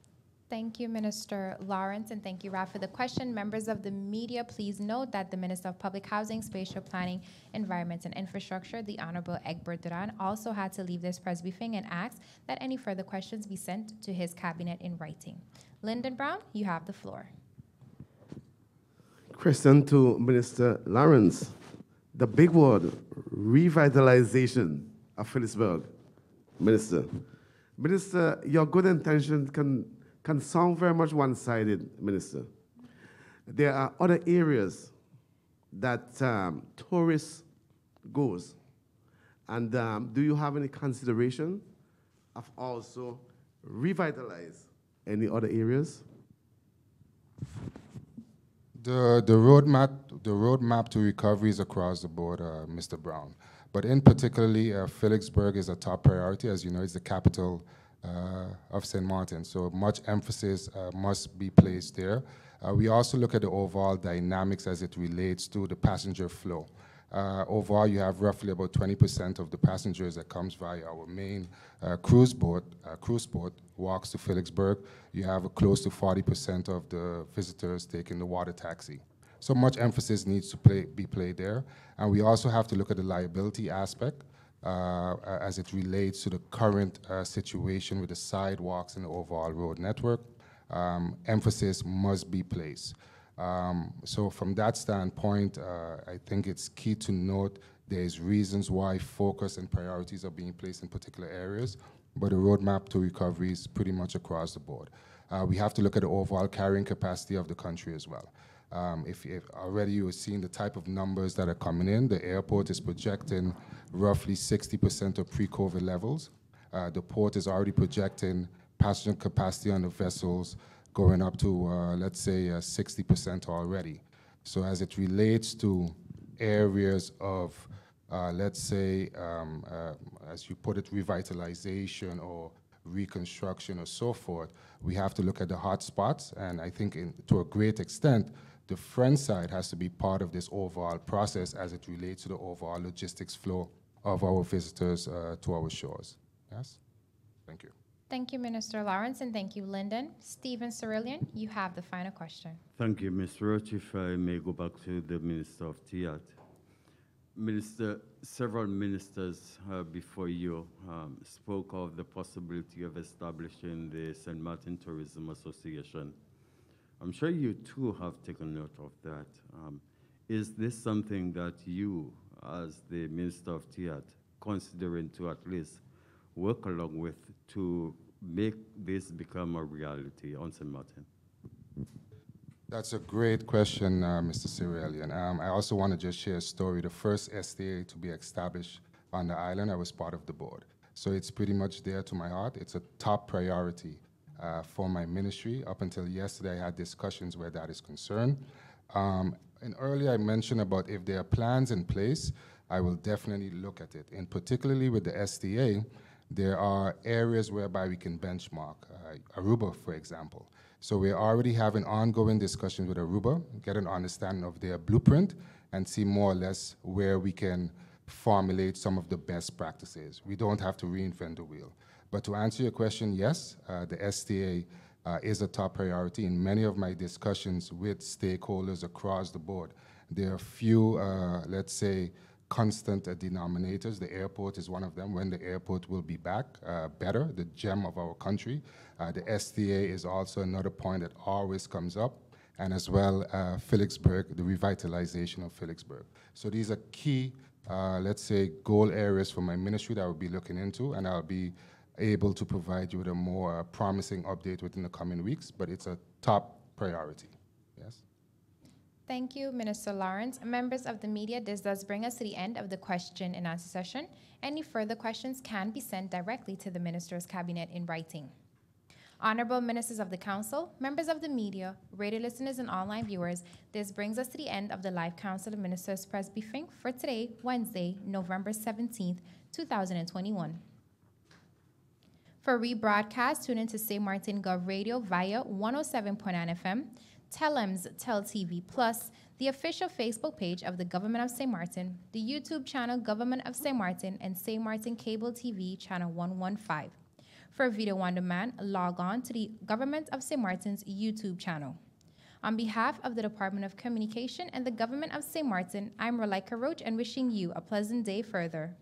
Speaker 1: Thank you, Minister Lawrence, and thank you, Raf, for the question. Members of the media, please note that the Minister of Public Housing, Spatial Planning, Environment, and Infrastructure, the Honorable Egbert Duran, also had to leave this press briefing and ask that any further questions be sent to his cabinet in writing. Lyndon Brown, you have the floor.
Speaker 9: Question to Minister Lawrence. The big word, revitalization of Phillipsburg. Minister, your good intention can can sound very much one-sided, Minister. There are other areas that tourists goes. And do you have any consideration of also revitalize any other areas?
Speaker 2: The roadmap to recovery is across the board, Mr. Brown. But in particularly, Phillipsburg is a top priority. As you know, it's the capital of St. Martin. So much emphasis must be placed there. We also look at the overall dynamics as it relates to the passenger flow. Overall, you have roughly about 20% of the passengers that comes via our main cruise port walks to Phillipsburg. You have close to 40% of the visitors taking the water taxi. So much emphasis needs to be played there. And we also have to look at the liability aspect as it relates to the current situation with the sidewalks and the overall road network. Emphasis must be placed. So from that standpoint, I think it's key to note there's reasons why focus and priorities are being placed in particular areas, but the roadmap to recovery is pretty much across the board. We have to look at the overall carrying capacity of the country as well. If already you are seeing the type of numbers that are coming in, the airport is projecting roughly 60% of pre-COVID levels. The port is already projecting passenger capacity on the vessels going up to, let's say, 60% already. So as it relates to areas of, let's say, as you put it, revitalization or reconstruction or so forth, we have to look at the hot spots. And I think to a great extent, the front side has to be part of this overall process as it relates to the overall logistics flow of our visitors to our shores. Yes? Thank you.
Speaker 1: Thank you, Minister Lawrence, and thank you, Lyndon. Stephen Cerillion, you have the final question.
Speaker 10: Thank you, Ms. Roach. If I may go back to the Minister of TIAT. Minister, several ministers before you spoke of the possibility of establishing the St. Martin Tourism Association. I'm sure you too have taken note of that. Is this something that you, as the Minister of TIAT, considering to at least work along with to make this become a reality on St. Martin?
Speaker 2: That's a great question, Mr. Cerillion. I also want to just share a story. The first STA to be established on the island, I was part of the board. So it's pretty much dear to my heart. It's a top priority for my ministry. Up until yesterday, I had discussions where that is concerned. And earlier I mentioned about if there are plans in place, I will definitely look at it. And particularly with the STA, there are areas whereby we can benchmark, Aruba, for example. So we're already having ongoing discussions with Aruba, get an understanding of their blueprint, and see more or less where we can formulate some of the best practices. We don't have to reinvent the wheel. But to answer your question, yes, the STA is a top priority. In many of my discussions with stakeholders across the board, there are few, let's say, constant denominators. The airport is one of them. When the airport will be back, better, the gem of our country. The STA is also another point that always comes up, and as well, Phillipsburg, the revitalization of Phillipsburg. So these are key, let's say, goal areas for my ministry that I will be looking into, and I'll be able to provide you with a more promising update within the coming weeks, but it's a top priority. Yes.
Speaker 1: Thank you, Minister Lawrence. Members of the media, this does bring us to the end of the question and answer session. Any further questions can be sent directly to the Minister's Cabinet in writing. Honorable Ministers of the Council, members of the media, radio listeners, and online viewers, this brings us to the end of the Live Council of Ministers press briefing for today, Wednesday, November 17th, 2021. For rebroadcast, tune into St. Martin Gov Radio via 107.9 FM, Telems Tel TV Plus, the official Facebook page of the Government of St. Martin, the YouTube channel Government of St. Martin, and St. Martin Cable TV channel 115. For video on demand, log on to the Government of St. Martin's YouTube channel. On behalf of the Department of Communication and the Government of St. Martin, I'm Rolika Roach and wishing you a pleasant day further.